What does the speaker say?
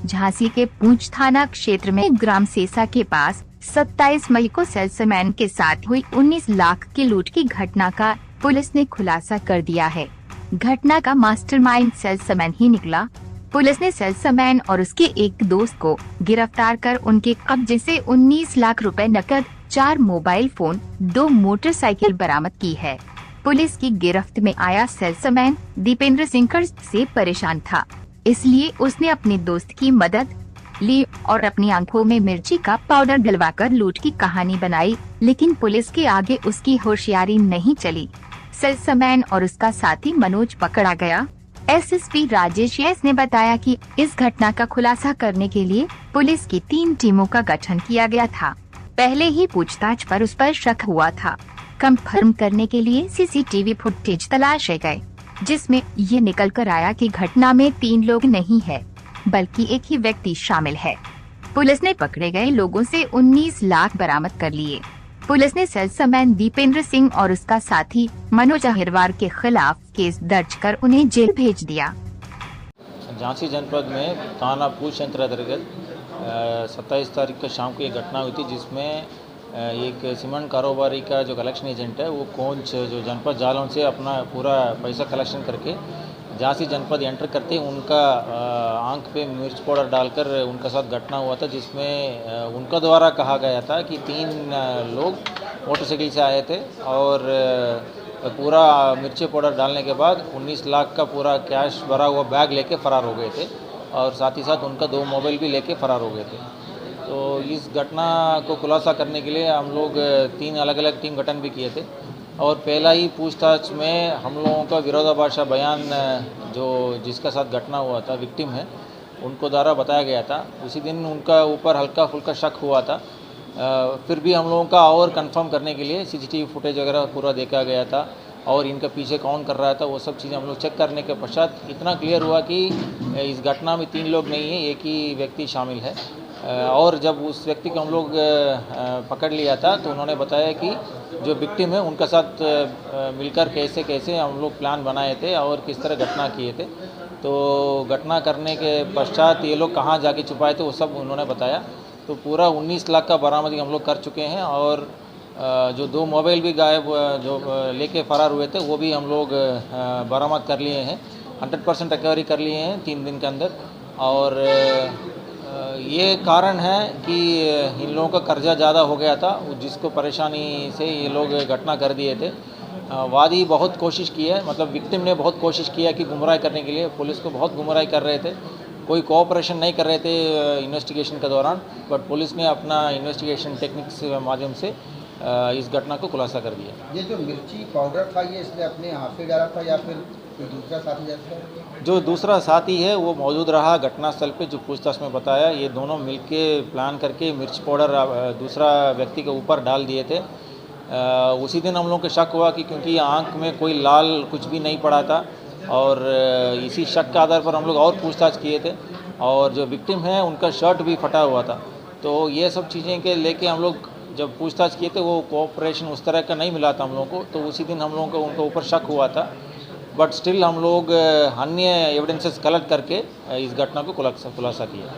झांसी के पूंछ थाना क्षेत्र में ग्राम सेसा के पास 27 मई को सेल्समैन के साथ हुई 19 लाख की लूट की घटना का पुलिस ने खुलासा कर दिया है। घटना का मास्टरमाइंड सेल्समैन ही निकला। पुलिस ने सेल्समैन और उसके एक दोस्त को गिरफ्तार कर उनके कब्जे से 19 लाख रुपए नकद, 4 मोबाइल फोन, 2 मोटरसाइकिल बरामद की है। पुलिस की गिरफ्त में आया सेल्समैन दीपेंद्र सिंह कर्ज से परेशान था, इसलिए उसने अपने दोस्त की मदद ली और अपनी आंखों में मिर्ची का पाउडर डलवाकर लूट की कहानी बनाई, लेकिन पुलिस के आगे उसकी होशियारी नहीं चली। सेल्समैन और उसका साथी मनोज पकड़ा गया। एसएसपी राजेश एस ने बताया कि इस घटना का खुलासा करने के लिए पुलिस की 3 टीमों का गठन किया गया था। पहले ही पूछताछ पर उस पर शक हुआ था। कंफर्म करने के लिए सीसीटीवी फुटेज तलाशे गए, जिसमें ये निकल कर आया कि घटना में 3 लोग नहीं है, बल्कि एक ही व्यक्ति शामिल है। पुलिस ने पकड़े गए लोगों से 19 लाख बरामद कर लिए। पुलिस ने सेल्समैन दीपेंद्र सिंह और उसका साथी मनोज अहिरवार के खिलाफ केस दर्ज कर उन्हें जेल भेज दिया। झांसी जनपद में थाना पूंछ यंत्र अंतर्गत 27 तारीख को शाम को एक घटना हुई थी, जिसमें एक सीमेंट कारोबारी का जो कलेक्शन एजेंट है वो कोंच जो जनपद जालौन से अपना पूरा पैसा कलेक्शन करके झांसी जनपद एंटर करते उनका आंख पे मिर्च पाउडर डालकर उनका साथ घटना हुआ था, जिसमें उनका द्वारा कहा गया था कि 3 लोग मोटरसाइकिल से आए थे और पूरा मिर्ची पाउडर डालने के बाद 19 लाख का पूरा कैश भरा हुआ बैग लेके फ़रार हो गए थे और साथ ही साथ उनका 2 मोबाइल भी लेके फ़रार हो गए थे। तो इस घटना को खुलासा करने के लिए हम लोग 3 अलग अलग टीम गठन भी किए थे और पहला ही पूछताछ में हम लोगों का विरोधाभासी बयान जो जिसका साथ घटना हुआ था, विक्टिम है, उनको द्वारा बताया गया था। उसी दिन उनका ऊपर हल्का फुल्का शक हुआ था। फिर भी हम लोगों का और कंफर्म करने के लिए सीसीटीवी फुटेज वगैरह पूरा देखा गया था और इनका पीछे कौन कर रहा था वो सब चीज़ें हम लोग चेक करने के पश्चात इतना क्लियर हुआ कि इस घटना में 3 लोग नहीं हैं, एक ही व्यक्ति शामिल है। और जब उस व्यक्ति को हम लोग पकड़ लिया था तो उन्होंने बताया कि जो विक्टिम है उनका साथ मिलकर कैसे कैसे हम लोग प्लान बनाए थे और किस तरह घटना किए थे। तो घटना करने के पश्चात ये लोग कहाँ जाके छुपाए थे वो सब उन्होंने बताया। तो पूरा 19 लाख का बरामदगी हम लोग कर चुके हैं और जो 2 मोबाइल भी गायब जो लेके फ़रार हुए थे वो भी हम लोग बरामद कर लिए हैं। 100% रिकवरी कर लिए हैं 3 दिन के अंदर। और ये कारण है कि इन लोगों का कर्जा ज़्यादा हो गया था, जिसको परेशानी से ये लोग घटना कर दिए थे। वादी बहुत कोशिश की है, मतलब विक्टिम ने बहुत कोशिश किया कि गुमराह करने के लिए, पुलिस को बहुत गुमराह कर रहे थे, कोई कोऑपरेशन नहीं कर रहे थे इन्वेस्टिगेशन के दौरान, बट पुलिस ने अपना इन्वेस्टिगेशन टेक्निक्स के माध्यम से इस घटना को खुलासा कर दिया। ये जो मिर्ची पाउडर था ये इसने अपने हाथ से डाला था या फिर कोई दूसरा साथी था? जो दूसरा साथी है वो मौजूद रहा घटनास्थल पे, जो पूछताछ में बताया, ये दोनों मिलके प्लान करके मिर्च पाउडर दूसरा व्यक्ति के ऊपर डाल दिए थे। उसी दिन हम लोगों को शक हुआ कि क्योंकि आंख में कोई लाल कुछ भी नहीं पड़ा था और इसी शक के आधार पर हम लोग और पूछताछ किए थे और जो विक्टिम है उनका शर्ट भी फटा हुआ था। तो ये सब चीज़ें के लेके हम लोग जब पूछताछ किए थे वो कोऑपरेशन उस तरह का नहीं मिला था हम लोगों को, तो उसी दिन हम लोगों को उनके ऊपर शक हुआ था। बट स्टिल हम लोग अन्य एविडेंसेस कलेक्ट करके इस घटना को खुलासा किया।